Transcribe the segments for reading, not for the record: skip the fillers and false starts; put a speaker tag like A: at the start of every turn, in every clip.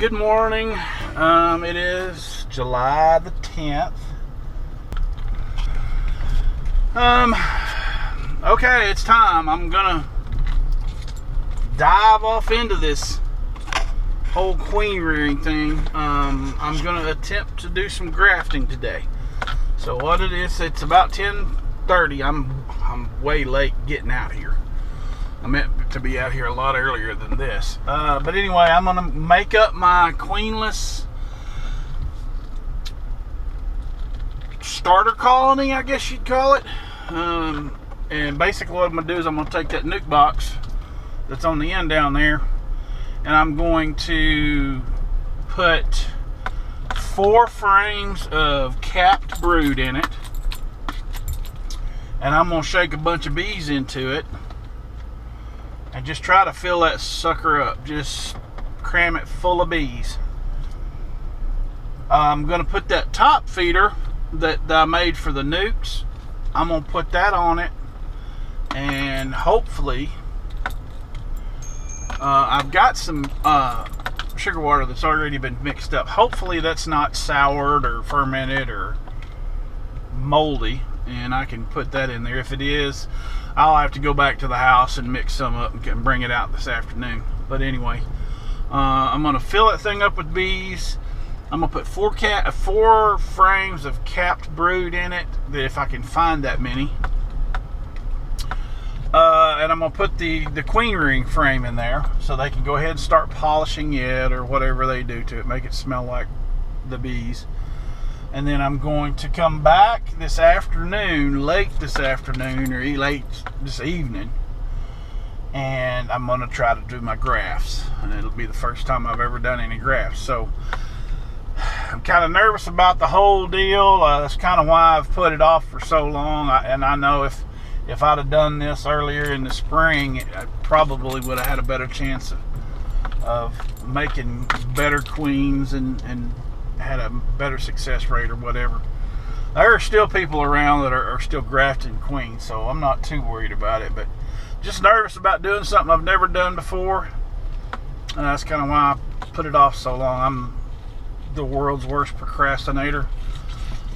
A: Good morning. It is July the 10th. Okay, it's time. I'm gonna dive off into this whole queen rearing thing. I'm gonna attempt to do some grafting today. So what it is, it's about 10:30. I'm way late getting out here. I meant to be out here a lot earlier than this. But anyway, I'm going to make up my queenless starter colony, I guess you'd call it. And basically what I'm going to do is I'm going to take that nuke box that's on the end down there, and I'm going to put 4 frames of capped brood in it. And I'm going to shake a bunch of bees into it. And just try to fill that sucker up. Just cram it full of bees. I'm going to put that top feeder that I made for the nukes. I'm going to put that on it. And hopefully, I've got some sugar water that's already been mixed up. Hopefully that's not soured or fermented or moldy. And I can put that in there. If it is, I'll have to go back to the house and mix some up and bring it out this afternoon. But anyway, I'm going to fill that thing up with bees. I'm going to put 4 frames of capped brood in it, if I can find that many. And I'm going to put the queen ring frame in there so they can go ahead and start polishing it or whatever they do to it, make it smell like the bees. And then I'm going to come back this afternoon, late this afternoon, or late this evening, and I'm going to try to do my grafts. And it'll be the first time I've ever done any grafts. So I'm kind of nervous about the whole deal. That's kind of why I've put it off for so long. And I know if I'd have done this earlier in the spring, I probably would have had a better chance of making better queens and had a better success rate or whatever. There are still people around that are still grafting queens, so I'm not too worried about it, but just nervous about doing something I've never done before. And that's kind of why I put it off so long. I'm the world's worst procrastinator,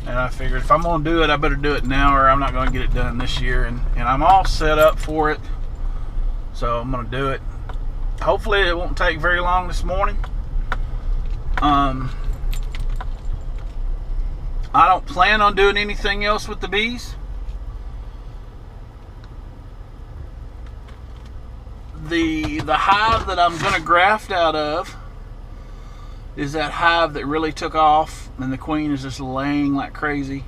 A: and I figured if I'm going to do it, I better do it now, or I'm not going to get it done this year. And I'm all set up for it, so I'm going to do it. Hopefully it won't take very long this morning. I don't plan on doing anything else with the bees. The hive that I'm going to graft out of is that hive that really took off, and the queen is just laying like crazy.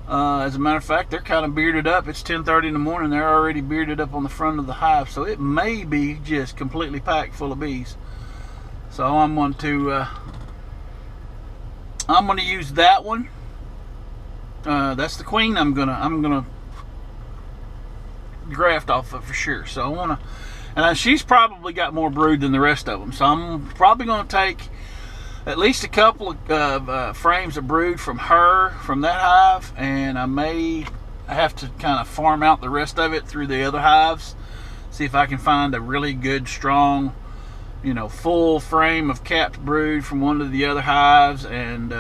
A: As a matter of fact, they're kind of bearded up. It's 10:30 in the morning. They're already bearded up on the front of the hive, so it may be just completely packed full of bees. So I'm going to use that one. That's the queen I'm gonna graft off of for sure. So I wanna, and she's probably got more brood than the rest of them. So I'm probably gonna take at least a couple of frames of brood from that hive, and I may have to kind of farm out the rest of it through the other hives. See if I can find a really good, strong, full frame of capped brood from one of the other hives, and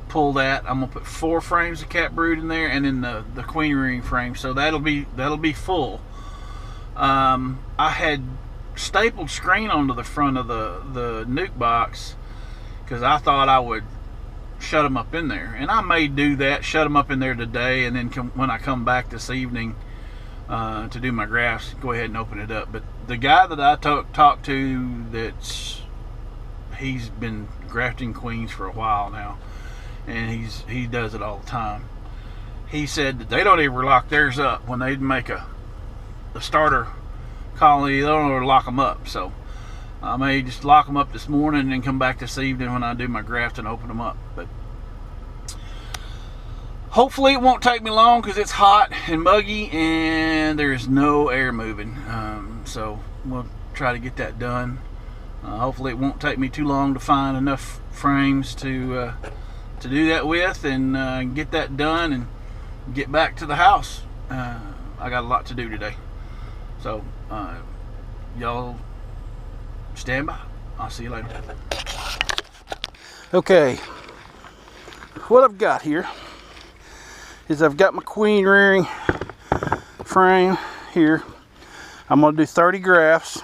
A: pull that. I'm gonna put 4 frames of capped brood in there, and then the queen ring frame. So that'll be full. I had stapled screen onto the front of the nuke box because I thought I would shut them up in there, and I may do that, shut them up in there today, and then when I come back this evening to do my grafts, go ahead and open it up. But the guy that I talked to, he's been grafting queens for a while now, and he does it all the time. He said that they don't even lock theirs up when they make a starter colony. They don't ever lock them up. So I may just lock them up this morning and then come back this evening when I do my graft and open them up. But hopefully it won't take me long because it's hot and muggy and there's no air moving. So we'll try to get that done. Hopefully it won't take me too long to find enough frames to do that with, and get that done and get back to the house. I got a lot to do today. So y'all Stand by. I'll see you later.
B: Okay, what I've got here is I've got my queen rearing frame here. I'm going to do 30 grafts.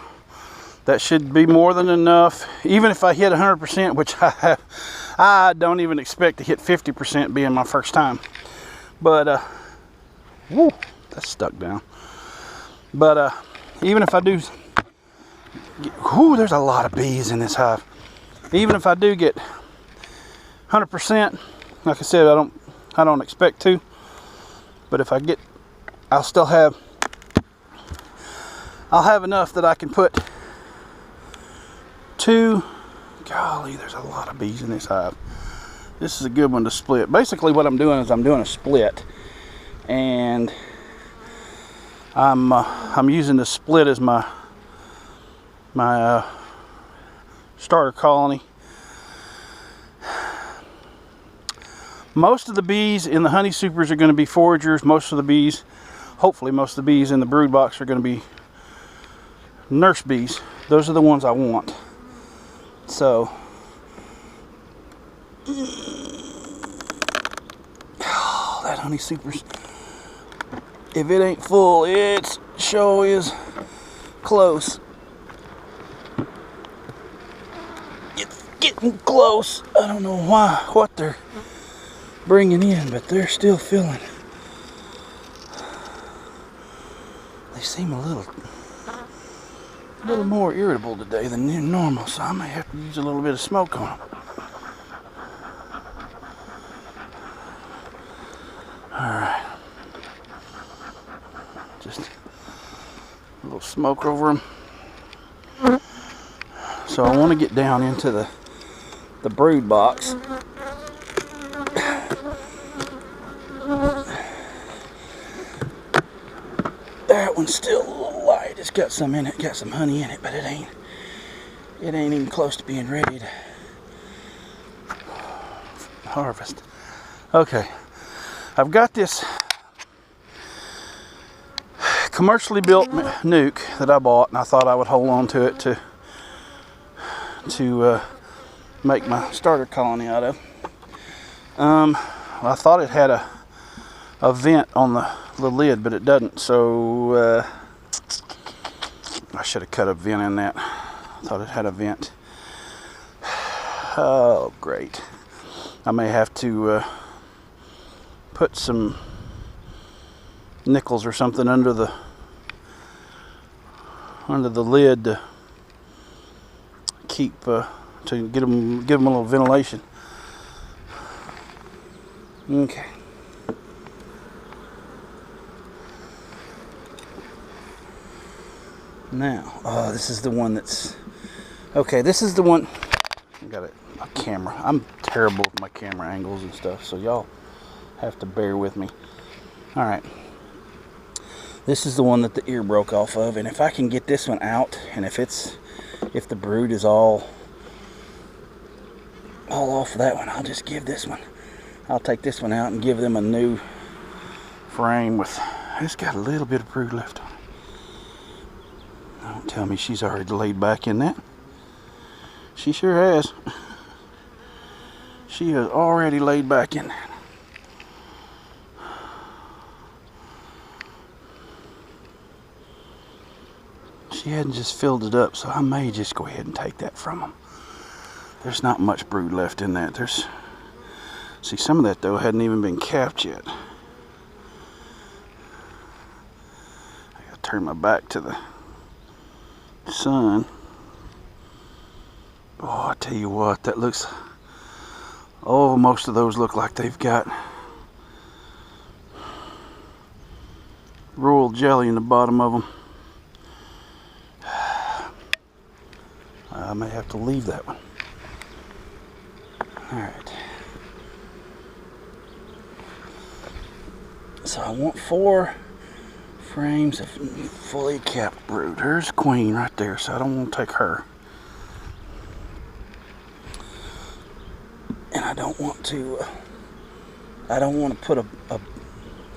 B: That should be more than enough. Even if I hit 100%, which I don't even expect to hit 50% being my first time. But, woo, that's stuck down. But even if I do, whoo, there's a lot of bees in this hive. Even if I do get 100%, like I said, I don't expect to. But if I get, I'll have enough that I can put two. Golly, there's a lot of bees in this hive. This is a good one to split. Basically what I'm doing is I'm doing a split, and I'm using the split as my starter colony. Most of the bees in the honey supers are going to be foragers. Most of the bees, hopefully most of the bees in the brood box are going to be nurse bees. Those are the ones I want. So, oh, that honey super's, if it ain't full, it sure is close. It's getting close. I don't know what they're bringing in, but they're still filling. They seem a little more irritable today than normal, so I may have to use a little bit of smoke on them. Alright. Just a little smoke over them. So I want to get down into the brood box. That one's still a little light. It's got some in it, got some honey in it, but it ain't even close to being ready to harvest. Okay, I've got this commercially built nuke that I bought, and I thought I would hold on to it to make my starter colony out of. I thought it had a vent on the lid, but it doesn't, so I should have cut a vent in that. I thought it had a vent. Oh, great. I may have to put some nickels or something under the lid to keep to give them a little ventilation. Okay. Now, this is the one that's okay. This is the one. I got a camera. I'm terrible with my camera angles and stuff, so y'all have to bear with me. All right. This is the one that the ear broke off of, and if I can get this one out, and if the brood is all off of that one, I'll just give this one. I'll take this one out and give them a new frame with. It's got a little bit of brood left on it. Don't tell me she's already laid back in that. She sure has. She has already laid back in that. She hadn't just filled it up, so I may just go ahead and take that from them. There's not much brood left in that. See, some of that though hadn't even been capped yet. I gotta turn my back to the sun. Oh, I tell you what, that looks. Oh, most of those look like they've got royal jelly in the bottom of them. I may have to leave that one. Alright. So I want 4 frames of fully capped brood. There's queen right there, so I don't want to take her. And I don't want to put a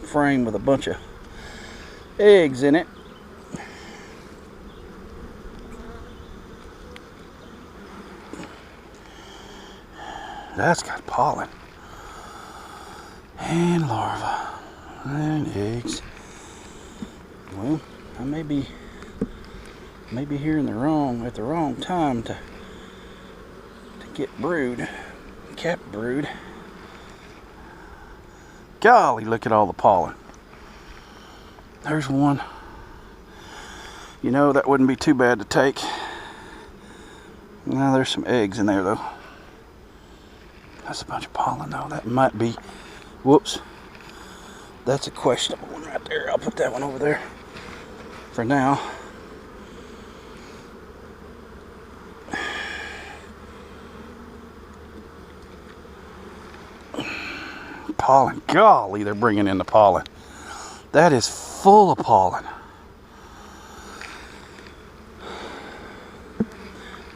B: frame with a bunch of eggs in it. That's got pollen. And larvae. And eggs. Well, I may be here at the wrong time to get brood. Cap brood. Golly, look at all the pollen. There's one. You know, that wouldn't be too bad to take. Now there's some eggs in there though. That's a bunch of pollen though. That might be, whoops. That's a questionable one right there. I'll put that one over there for now. Pollen, golly, they're bringing in the pollen. That is full of pollen.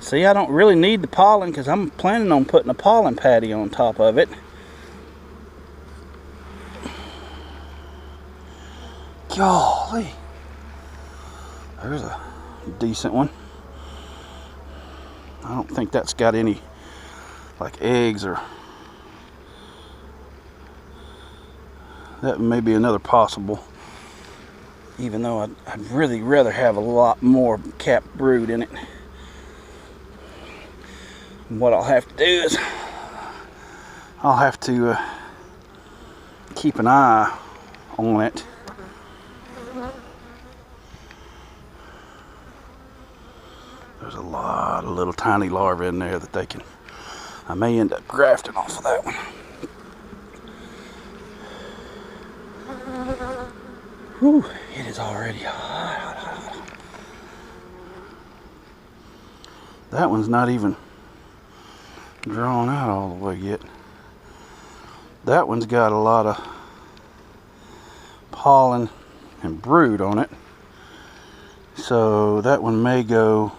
B: See, I don't really need the pollen because I'm planning on putting a pollen patty on top of it. Golly. There's a decent one. I don't think that's got any like eggs or... That may be another possible, even though I'd really rather have a lot more capped brood in it. What I'll have to do is I'll have to keep an eye on it. There's a lot of little tiny larvae in there that I may end up grafting off of that one. Whew, it is already hot. That one's not even drawn out all the way yet. That one's got a lot of pollen and brood on it. So that one may go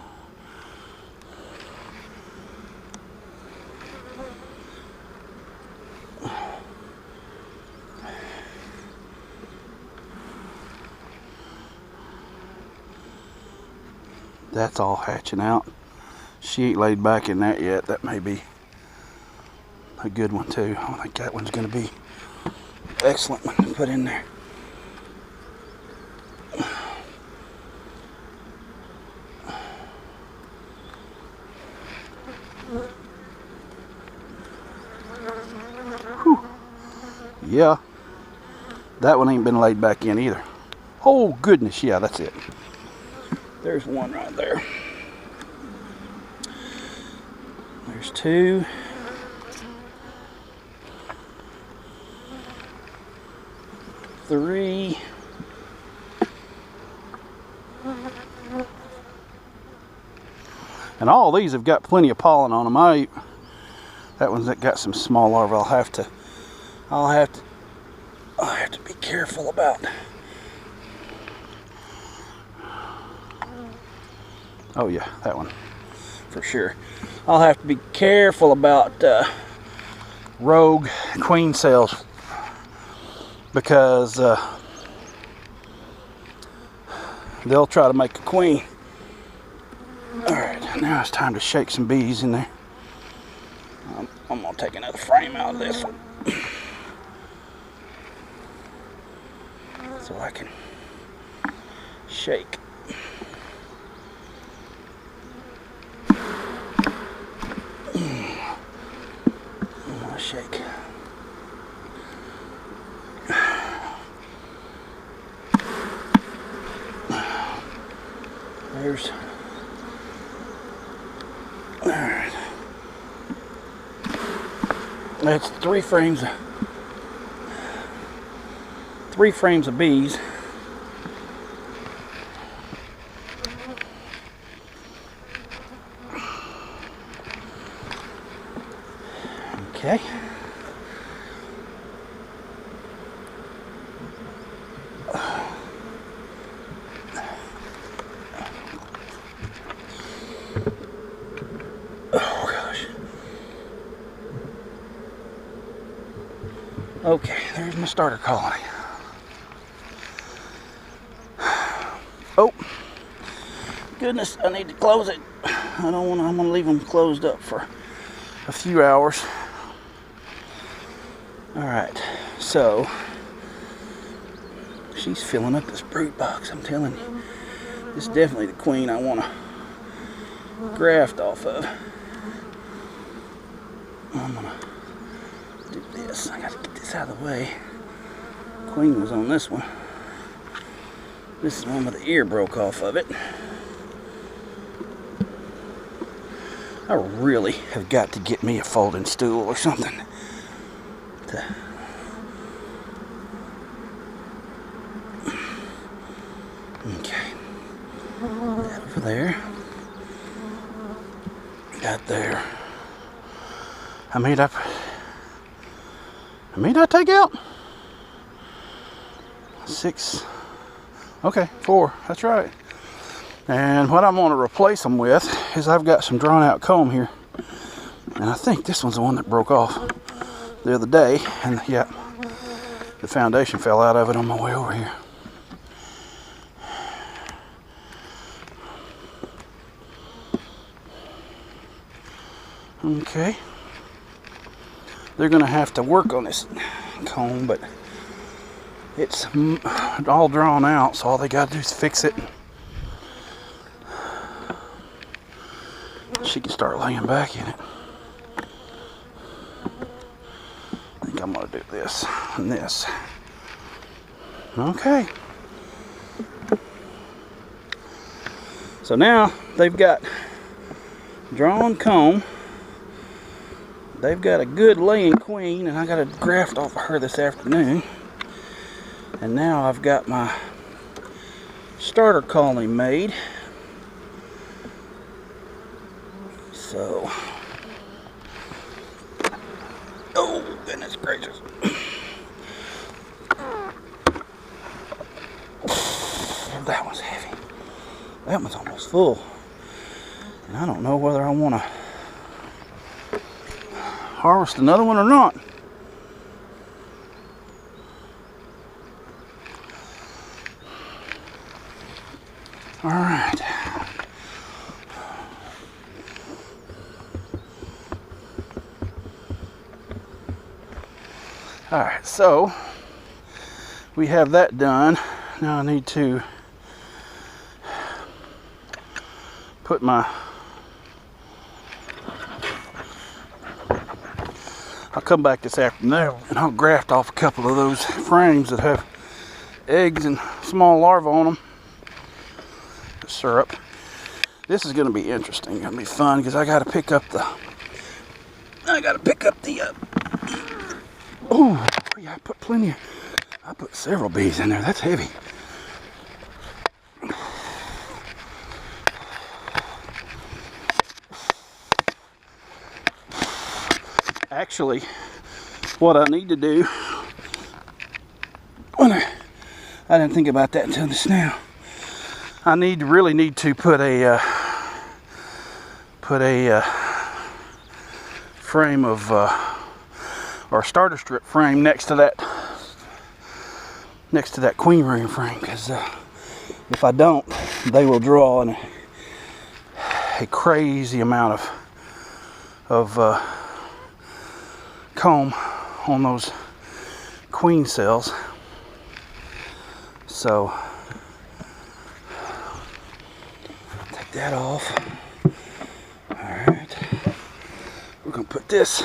B: that's all hatching out. She ain't laid back in that yet. That may be a good one too. I think that one's going to be excellent one to put in there. Whew. Yeah, that one ain't been laid back in either. Oh goodness, yeah, that's it. There's one right there. There's two. Three. And all these have got plenty of pollen on them. That one's got some small larvae. I'll have to be careful about. Oh yeah, that one for sure. I'll have to be careful about rogue queen cells because they'll try to make a queen. Alright, now it's time to shake some bees in there. I'm going to take another frame out of this one so I can shake. Shake. There's. All right. That's three frames of bees. Okay. Oh gosh. Okay, there's my starter colony. Oh goodness, I need to close it. I'm gonna leave them closed up for a few hours. Alright, so she's filling up this brood box, I'm telling you. This is definitely the queen I want to graft off of. I'm going to do this. I got to get this out of the way. Queen was on this one. This is one where the ear broke off of it. I really have got to get me a folding stool or something. Okay. That over there. Got there. How many did I take out? 6. Okay, 4. That's right. And what I'm going to replace them with is I've got some drawn out comb here. And I think this one's the one that broke off the other day. And yeah, the foundation fell out of it on my way over here. Okay. They're going to have to work on this comb, but it's all drawn out, so all they got to do is fix it. She can start laying back in it. I think I'm going to do this and this. Okay. So now they've got drawn comb. They've got a good laying queen, and I got to graft off of her this afternoon. And now I've got my starter colony made. So, oh goodness gracious. That one's heavy. That one's almost full. And I don't know whether I want to harvest another one or not. All right. All right, so we have that done. Now I need to put my, I'll come back this afternoon and I'll graft off a couple of those frames that have eggs and small larvae on them. The syrup. This is going to be interesting. Going to be fun because I got to pick up the. Oh, yeah, I put plenty. I put several bees in there. That's heavy. Actually, what I need to do, I didn't think about that until just now. I really need to put a frame of or starter strip frame next to that queen ring frame, because if I don't, they will draw in a crazy amount of comb on those queen cells. So take that off. All right, we're gonna put this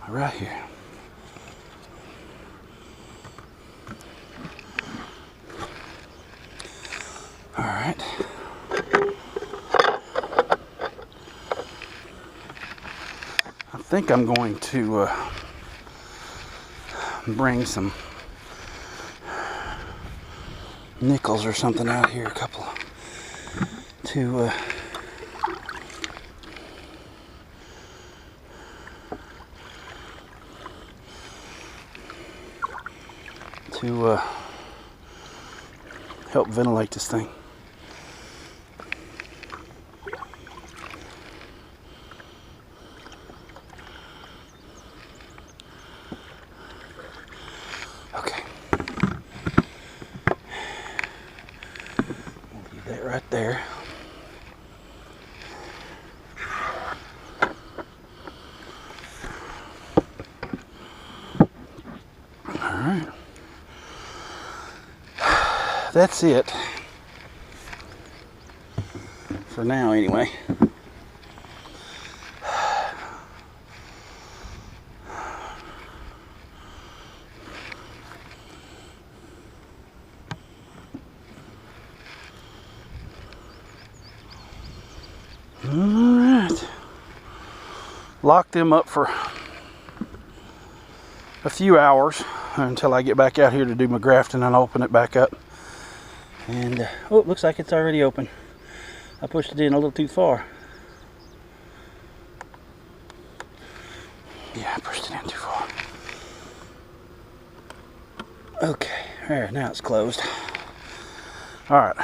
B: right here. All right. I think I'm going to bring some nickels or something out here, a couple to help ventilate this thing. Okay. We'll leave that right there. Alright. That's it. For now, anyway. Alright. Lock them up for a few hours until I get back out here to do my grafting and open it back up. And oh, it looks like it's already open. I pushed it in a little too far. Yeah, I pushed it in too far. Okay, there, now it's closed. Alright,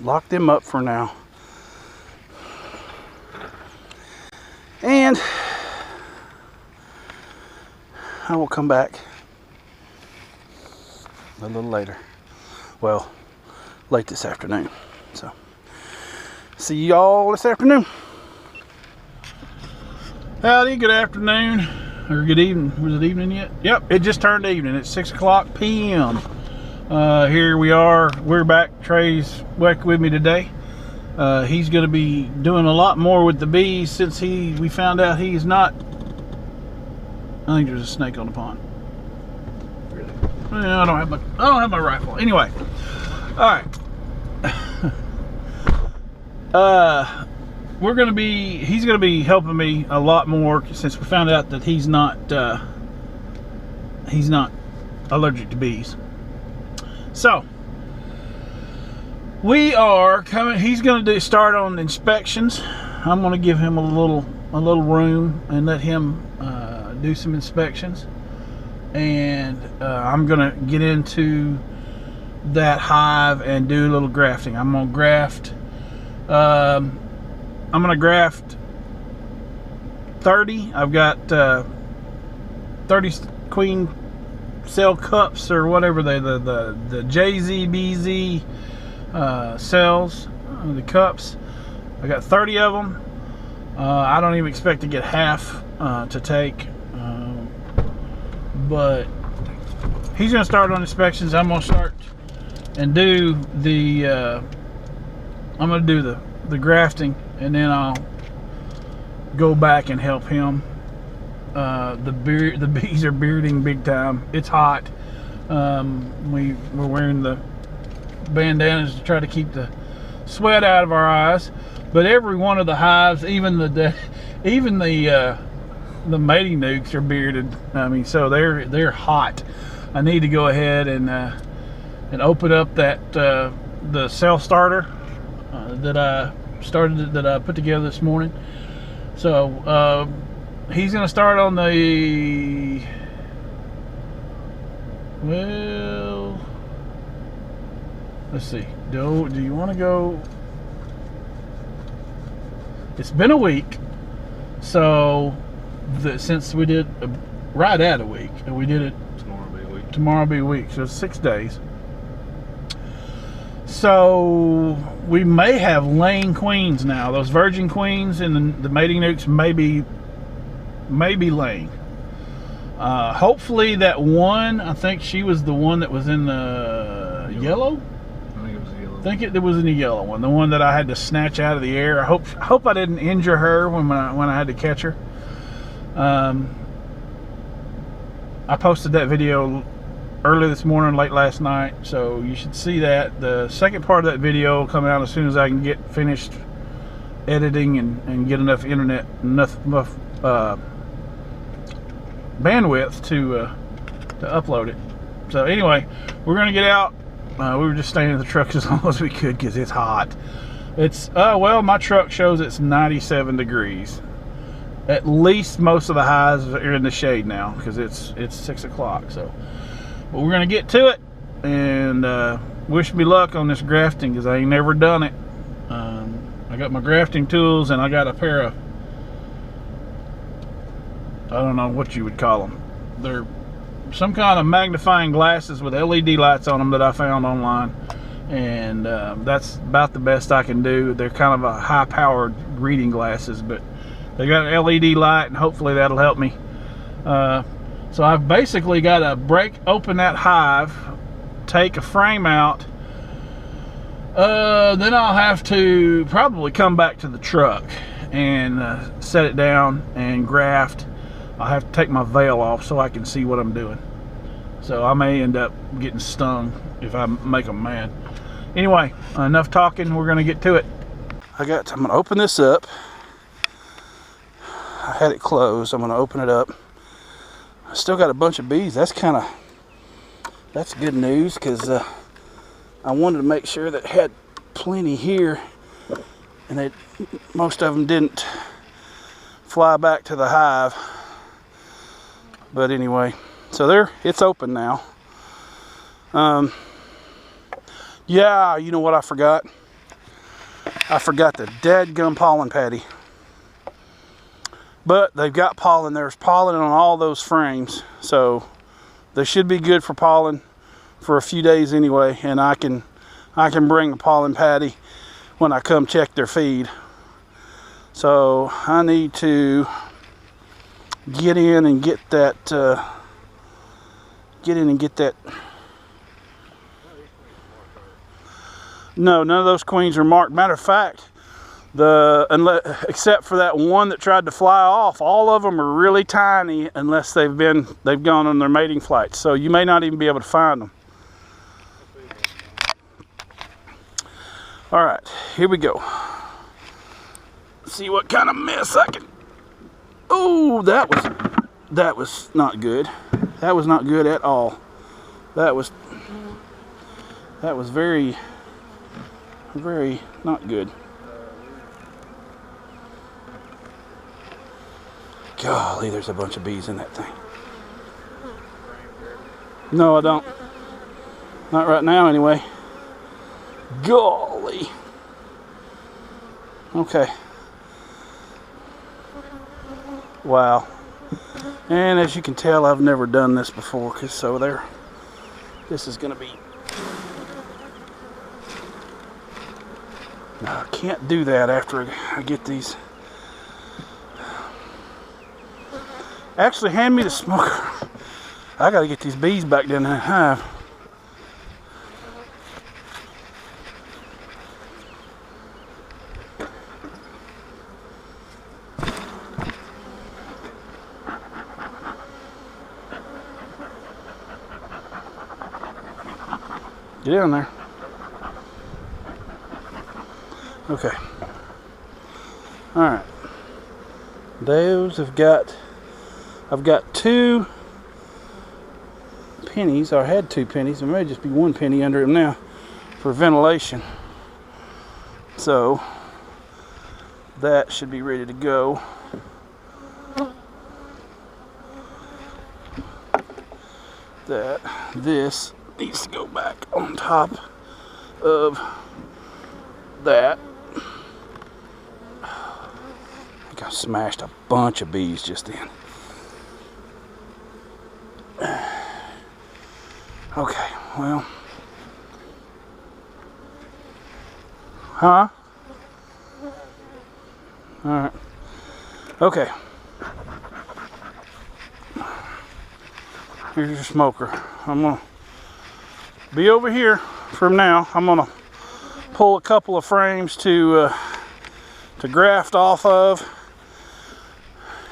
B: lock them up for now. And I will come back a little later. Well, late this afternoon. So, see y'all this afternoon. Howdy, good afternoon, or good evening. Was it evening yet? Yep, it just turned evening. It's 6:00 p.m. Here we are. We're back. Trey's back with me today. He's going to be doing a lot more with the bees since we found out he's not. I think there's a snake on the pond. Really? Well, I don't have my rifle. Anyway, all right. He's going to be helping me a lot more since we found out that he's not allergic to bees. So we are coming. He's going to start on inspections. I'm going to give him a little room and let him do some inspections, and I'm going to get into that hive and do a little grafting. I'm going to graft. I'm going to graft 30. I've got 30 queen cell cups or whatever the JZBZ cells, the cups. I got 30 of them. I don't even expect to get half to take, but he's going to start on inspections. I'm going to start and do the I'm going to do the grafting, and then I'll go back and help him. The bees are bearding big time. It's hot. We're wearing the bandanas to try to keep the sweat out of our eyes, but every one of the hives, even the mating nukes are bearded. I mean, so they're hot. I need to go ahead and open up that the cell starter that I put together this morning. So he's going to start on the, well, let's see. Do you want to go? It's been a week, so since we did right at a week, and we did it. Tomorrow will be a week, so it's 6 days. So we may have laying queens now. Those virgin queens and the mating nukes may be laying. Hopefully that one, I think she was the one that was in the yellow.
C: I think it was the yellow.
B: I think it was in the yellow one, the one that I had to snatch out of the air. I hope I didn't injure her when I had to catch her. I posted that video early this morning, late last night, so you should see that. The second part of that video will come out as soon as I can get finished editing and get enough internet, enough bandwidth to upload it. So anyway, we're gonna get out. We were just staying in the truck as long as we could because it's hot. It's well, my truck shows it's 97 degrees. At least most of the highs are in the shade now because it's 6 o'clock. So, but we're gonna get to it, and wish me luck on this grafting because I ain't never done it. I got my grafting tools, and I got a pair of, I don't know what you would call them. They're some kind of magnifying glasses with LED lights on them that I found online, and that's about the best I can do. They're kind of a high-powered reading glasses, but they got an LED light, and hopefully that'll help me.
A: So I've basically got to break open that hive, take a frame out. Then I'll have to probably come back to the truck and set it down and graft. I'll have to take my veil off so I can see what I'm doing. So I may end up getting stung if I make them mad. Anyway, enough talking. We're going to get to it. I'm going to open this up. I had it closed. I'm going to open it up. I still got a bunch of bees. That's good news, because I wanted to make sure that it had plenty here, and most of them didn't fly back to the hive. But anyway, so it's open now. Yeah, you know what I forgot? I forgot the dadgum pollen patty. But they've got pollen. There's pollen on all those frames, so they should be good for pollen for a few days anyway. And I can bring the pollen patty when I come check their feed. So I need to get in and get that. No, none of those queens are marked. Matter of fact, except for that one that tried to fly off, all of them are really tiny unless they've gone on their mating flights. So you may not even be able to find them. All right, here we go. See what kind of mess I can. Oh, that was not good. That was not good at all. That was very, very not good. Golly, there's a bunch of bees in that thing. No, I don't. Not right now, anyway. Golly. Okay. Wow. And as you can tell, I've never done this before, this is going to be... No, I can't do that after I get these. Actually, hand me the smoker. I got to get these bees back down in that hive. Get down there. Okay. All right. Those I've got 2 pennies, or I had 2 pennies. There may just be 1 penny under them now for ventilation. So that should be ready to go. This needs to go back on top of that. I think I smashed a bunch of bees just then. Okay, well. Huh? Alright. Okay. Here's your smoker. I'm going to be over here from now. I'm going to pull a couple of frames to graft off of,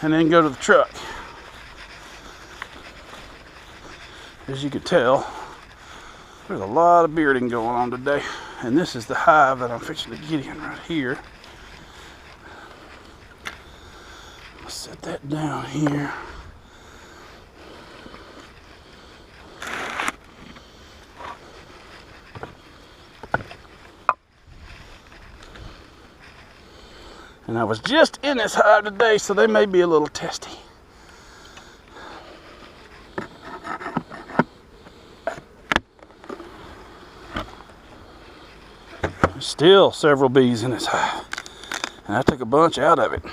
A: and then go to the truck. As you can tell, there's a lot of bearding going on today, and this is the hive that I'm fixing to get in right here. I'll set that down here. And I was just in this hive today, so they may be a little testy. There's still several bees in this hive, and I took a bunch out of it.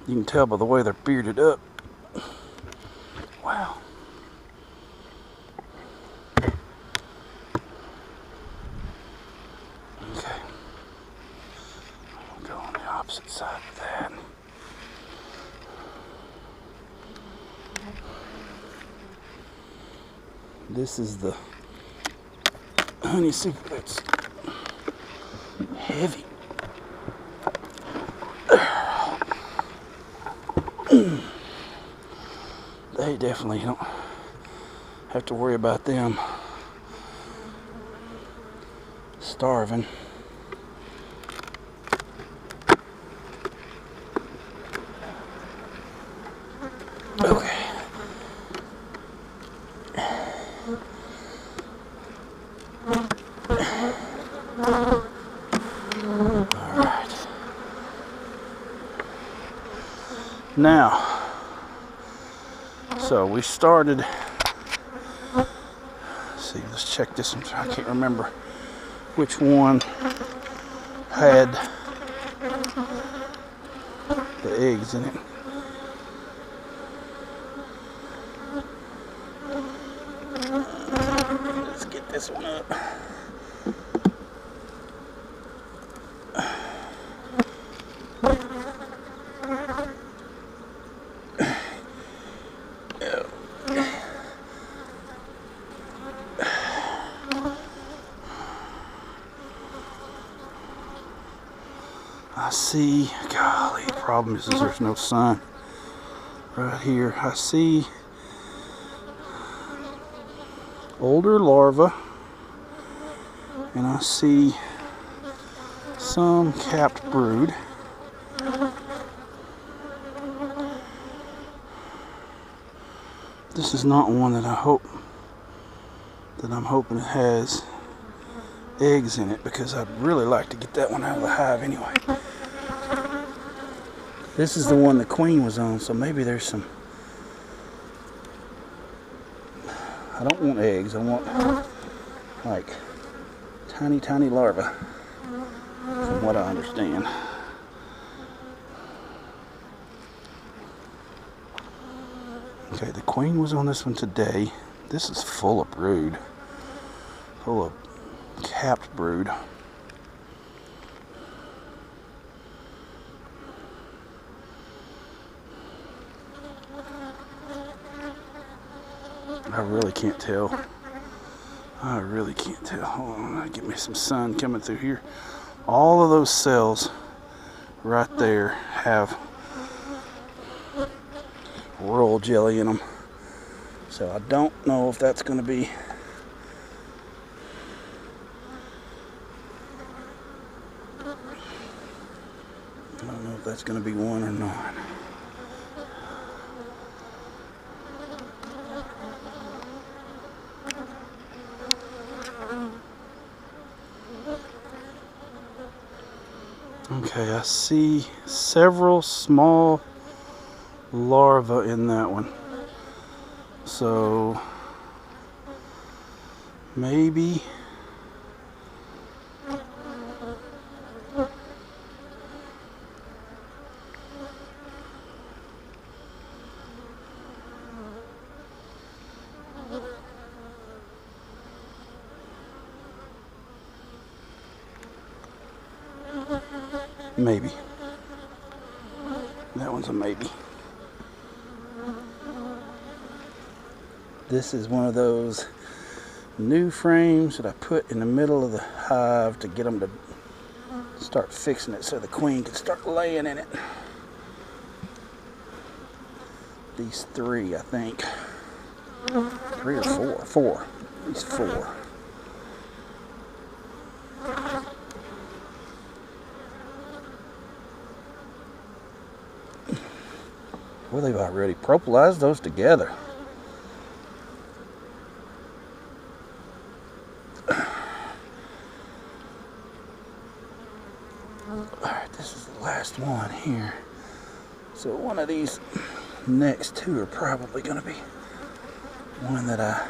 A: You can tell by the way they're bearded up. Wow. Okay. I'll go on the opposite side of that.
B: This is the honey super that's heavy. They definitely don't have to worry about them starving. Okay. Alright. Now, so we started, let's see, let's check this one. I can't remember which one had the eggs in it. Let's get this one up. I see, golly, the problem is there's no sun right here. I see older larvae, and I see some capped brood. This is not one that I'm hoping it has eggs in it, because I'd really like to get that one out of the hive anyway. This is the one the queen was on, so maybe there's some. I don't want eggs, I want like tiny larvae, from what I understand. Okay, the queen was on this one today. This is full of brood, full of capped brood. I really can't tell. I really can't tell. Hold on, get me some sun coming through here. All of those cells right there have royal jelly in them. So I don't know if that's going to be one or not. Okay, I see several small larvae in that one. So maybe maybe. That one's a maybe. This is one of those new frames that I put in the middle of the hive to get them to start fixing it so the queen can start laying in it. These three, I think. 3 or 4. 4. These 4. Well, they've already propolized those together. Alright, this is the last one here. So one of these next two are probably going to be one that I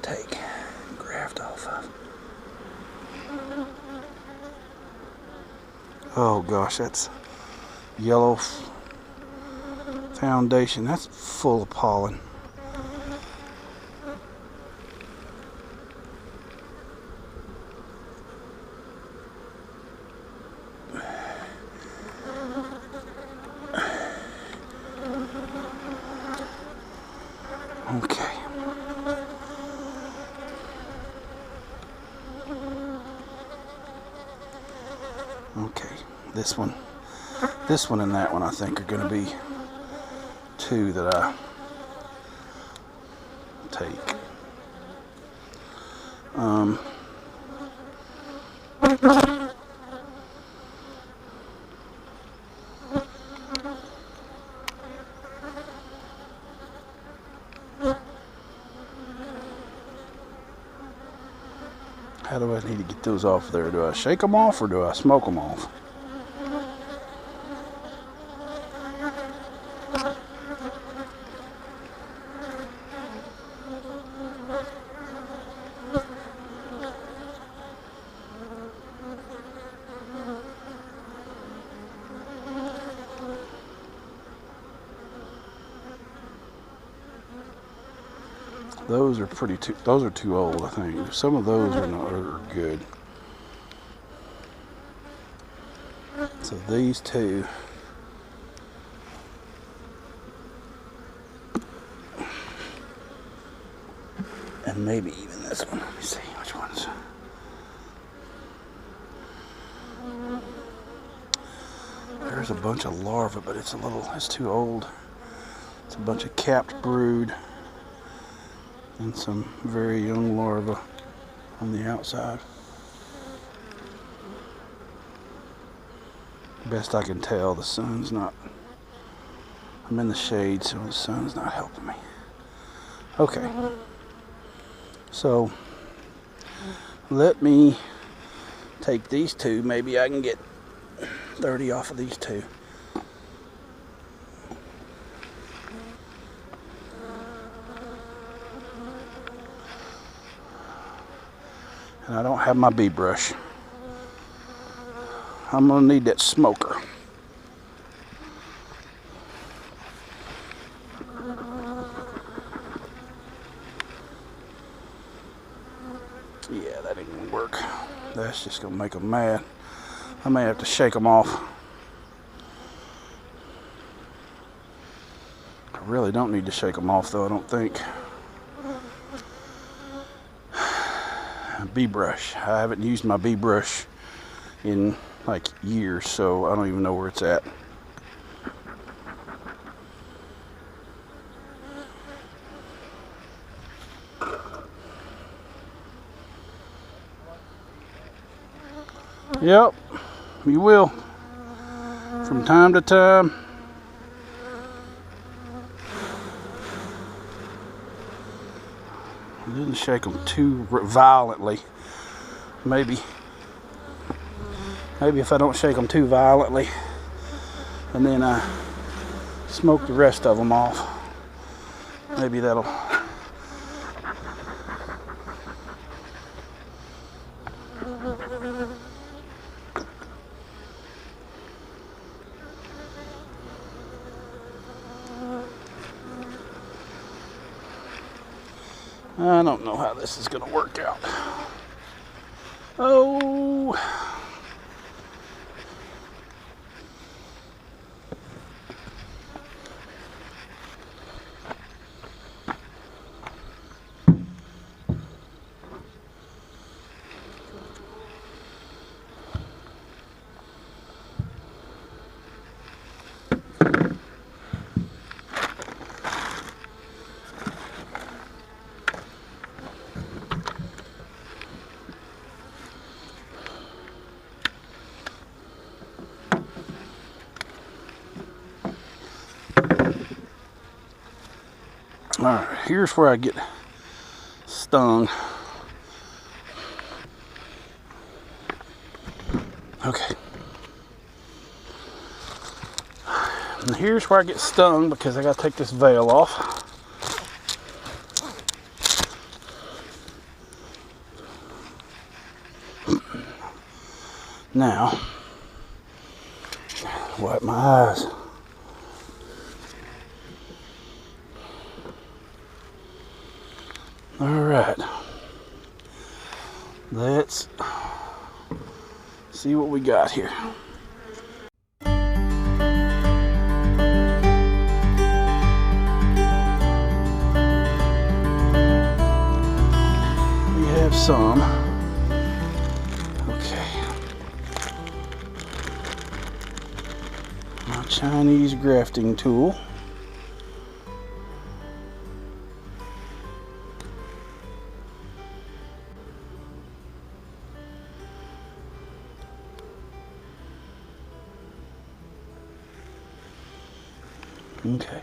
B: take and graft off of. Oh gosh, that's yellow foundation. That's full of pollen. This one and that one I think are going to be two that I take. How do I need to get those off there? Do I shake them off or do I smoke them off? Those are those are too old, I think. Some of those are good. So these two. And maybe even this one. Let me see which ones. There's a bunch of larvae, but it's too old. It's a bunch of capped brood. And some very young larvae on the outside. Best I can tell, the sun's not, I'm in the shade, so the sun's not helping me. Okay, so let me take these two. Maybe I can get 30 off of these two. And I don't have my bee brush. I'm gonna need that smoker. Yeah, that ain't gonna work. That's just gonna make them mad. I may have to shake them off. I really don't need to shake them off though, I don't think. Bee brush. I haven't used my bee brush in like years, so I don't even know where it's at. Yep, you will. From time to time. I didn't shake them too violently. Maybe if I don't shake them too violently and then I smoke the rest of them off, maybe that'll. I don't know how this is going to work out. Oh. Alright, here's where I get stung. Okay. And here's where I get stung because I gotta take this veil off. Now, wipe my eyes. All right, let's see what we got here. We have some. Okay. Chinese grafting tool. Okay.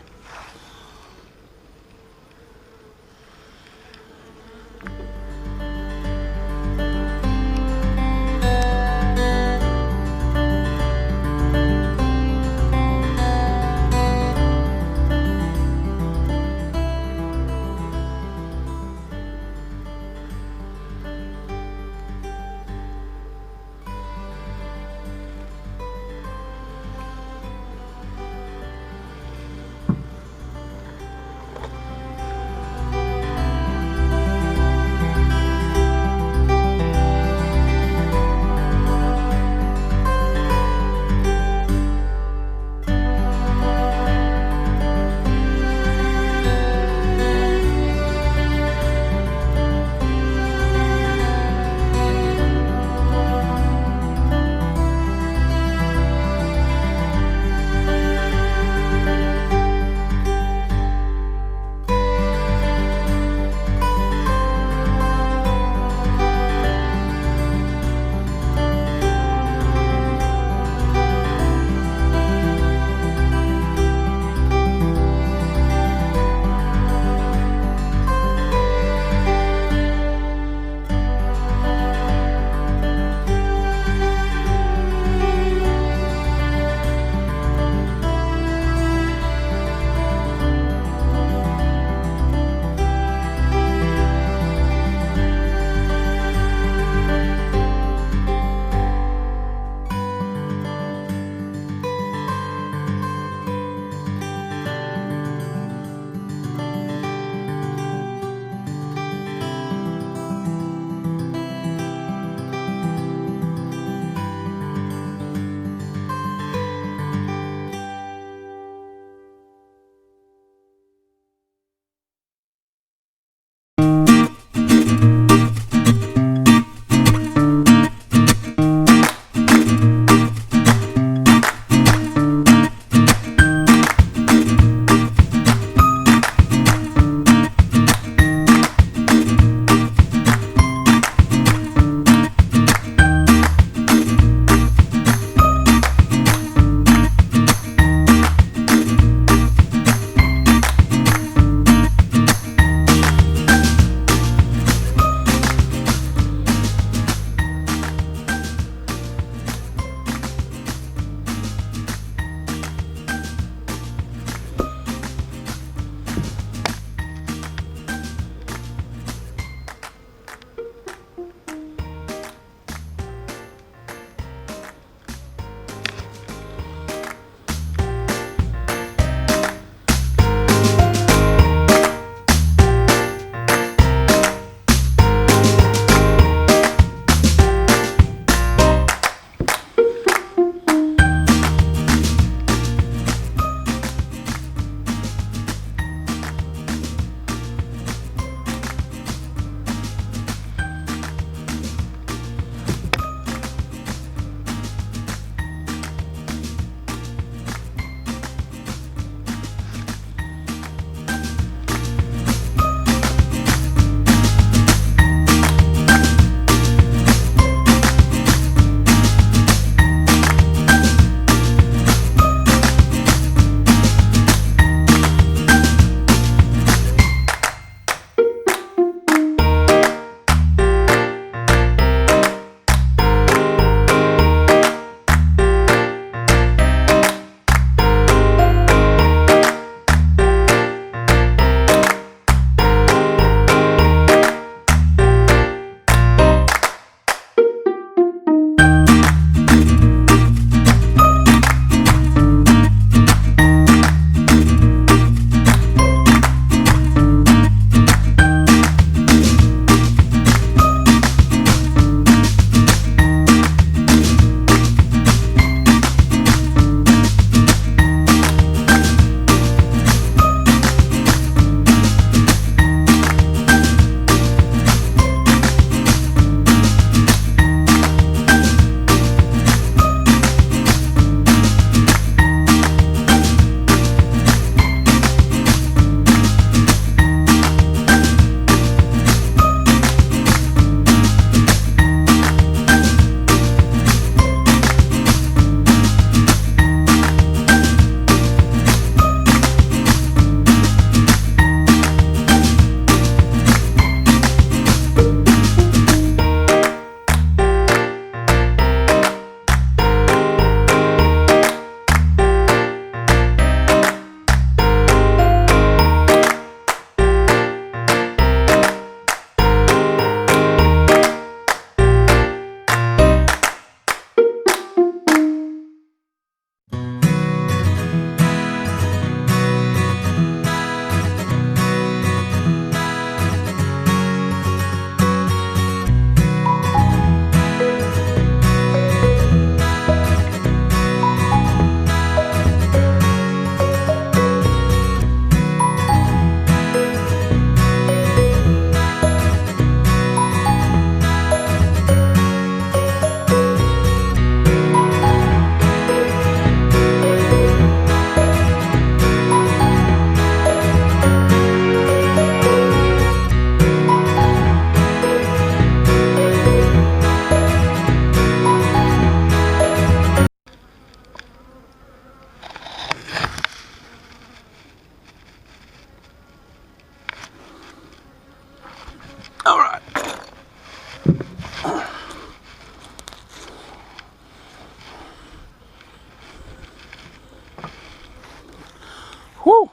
B: Whoo!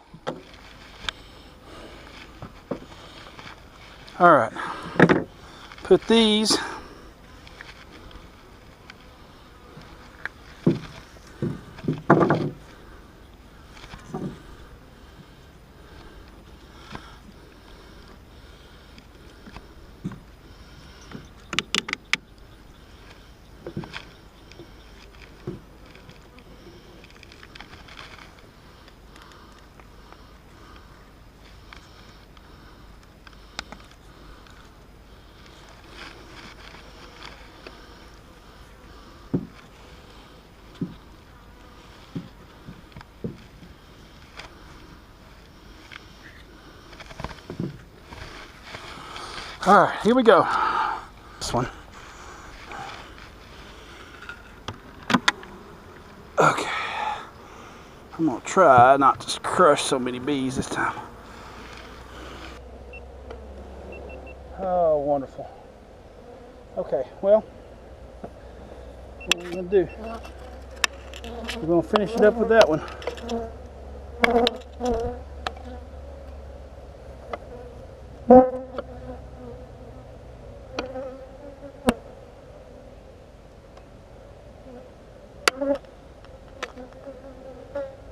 B: All right, put these All right, here we go. This one. Okay. I'm gonna try not to crush so many bees this time. Oh, wonderful. Okay, well, what we're gonna do, we're gonna finish it up with that one.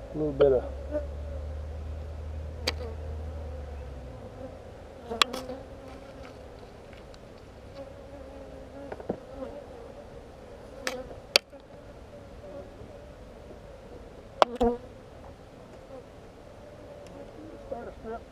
B: A little bit of start a strip.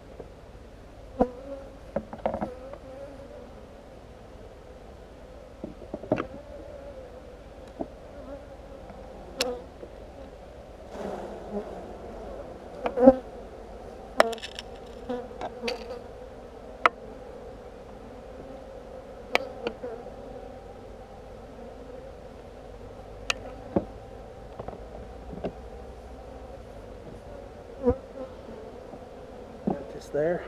B: Put this there.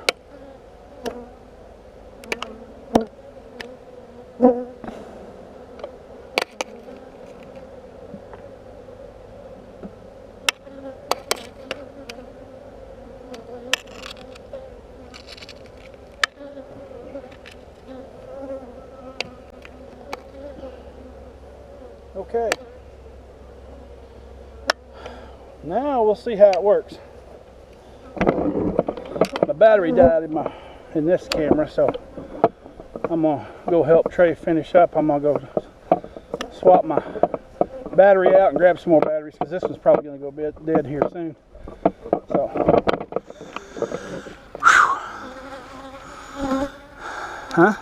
B: Okay. Now we'll see how it works. My battery died in this camera, so I'm gonna go help Trey finish up. I'm gonna go swap my battery out and grab some more batteries because this one's probably gonna go dead here soon. So, huh?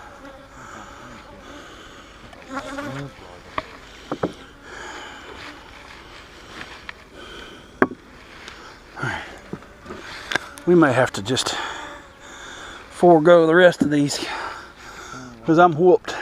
B: We may have to just forego the rest of these because I'm whooped.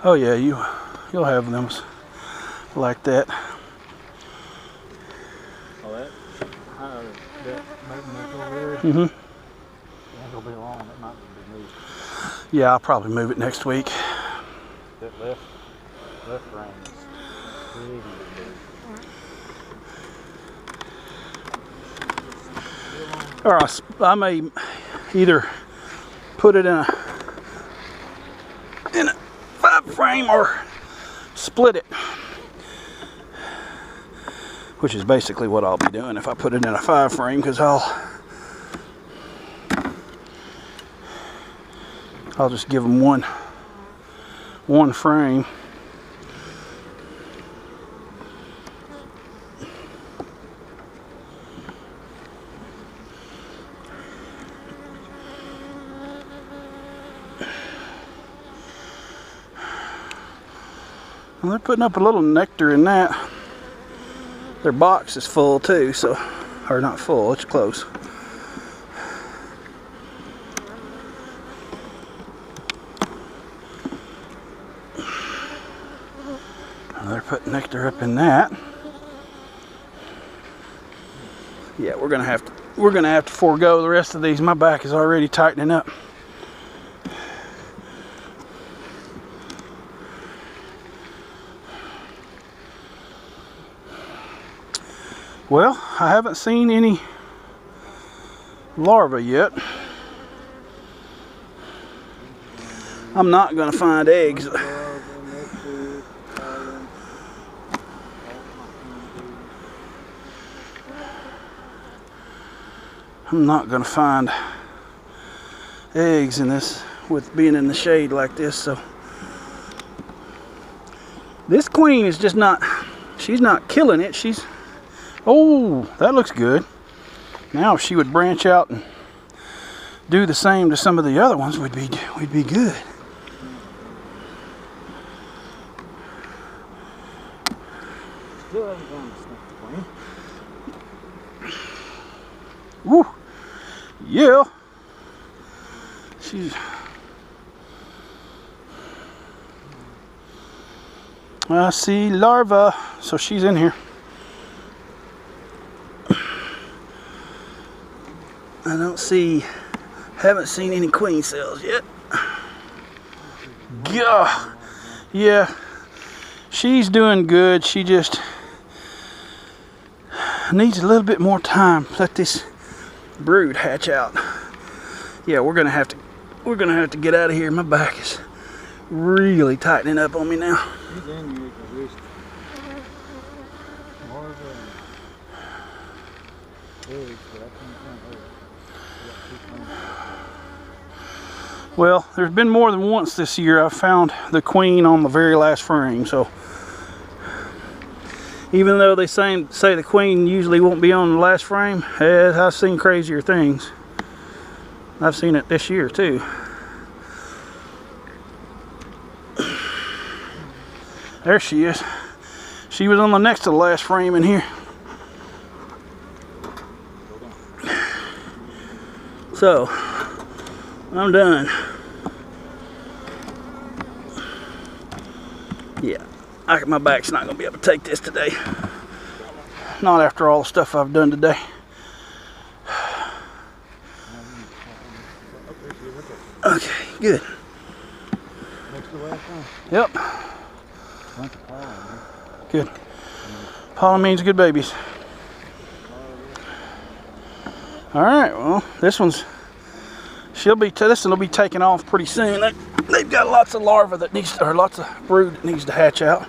B: Oh yeah, you'll have them like that. Mm-hmm. Yeah, I'll probably move it next week.
C: That left frame is really big.
B: Or I may either put it in a 5-frame or split it, which is basically what I'll be doing if I put it in a 5-frame, because I'll just give them one frame. Well, they're putting up a little nectar in that. Their box is full too, so, or not full, it's close. They're putting nectar up in that. Yeah, we're gonna have to forego the rest of these. My back is already tightening up. Well, I haven't seen any larvae yet. I'm not gonna find eggs. I'm not gonna find eggs in this with being in the shade like this. So this queen is just not, she's not killing it. She's, oh, that looks good. Now if she would branch out and do the same to some of the other ones, we'd be good.
C: Still haven't gone to sniff the queen.
B: Woo! Yeah. She's. I see larva, so she's in here. Haven't seen any queen cells yet. Yeah, she's doing good. She just needs a little bit more time. Let this brood hatch out. Yeah, we're gonna have to get out of here. My back is really tightening up on me now.
C: He's in you at the wrist. More of eggs, but I can't find eggs.
B: Well, there's been more than once this year I've found the queen on the very last frame. So even though they say the queen usually won't be on the last frame, I've seen crazier things. I've seen it this year too. There she is. She was on the next to the last frame in here. So I'm done. Yeah, my back's not gonna be able to take this today. Not after all the stuff I've done today. Okay, good.
C: Next to last one.
B: Yep.
C: Bunch of pollen, man.
B: Good. Pollen means good babies. All right. Well, this one will be taking off pretty soon. They've got lots of larvae that needs, or lots of brood that needs to hatch out.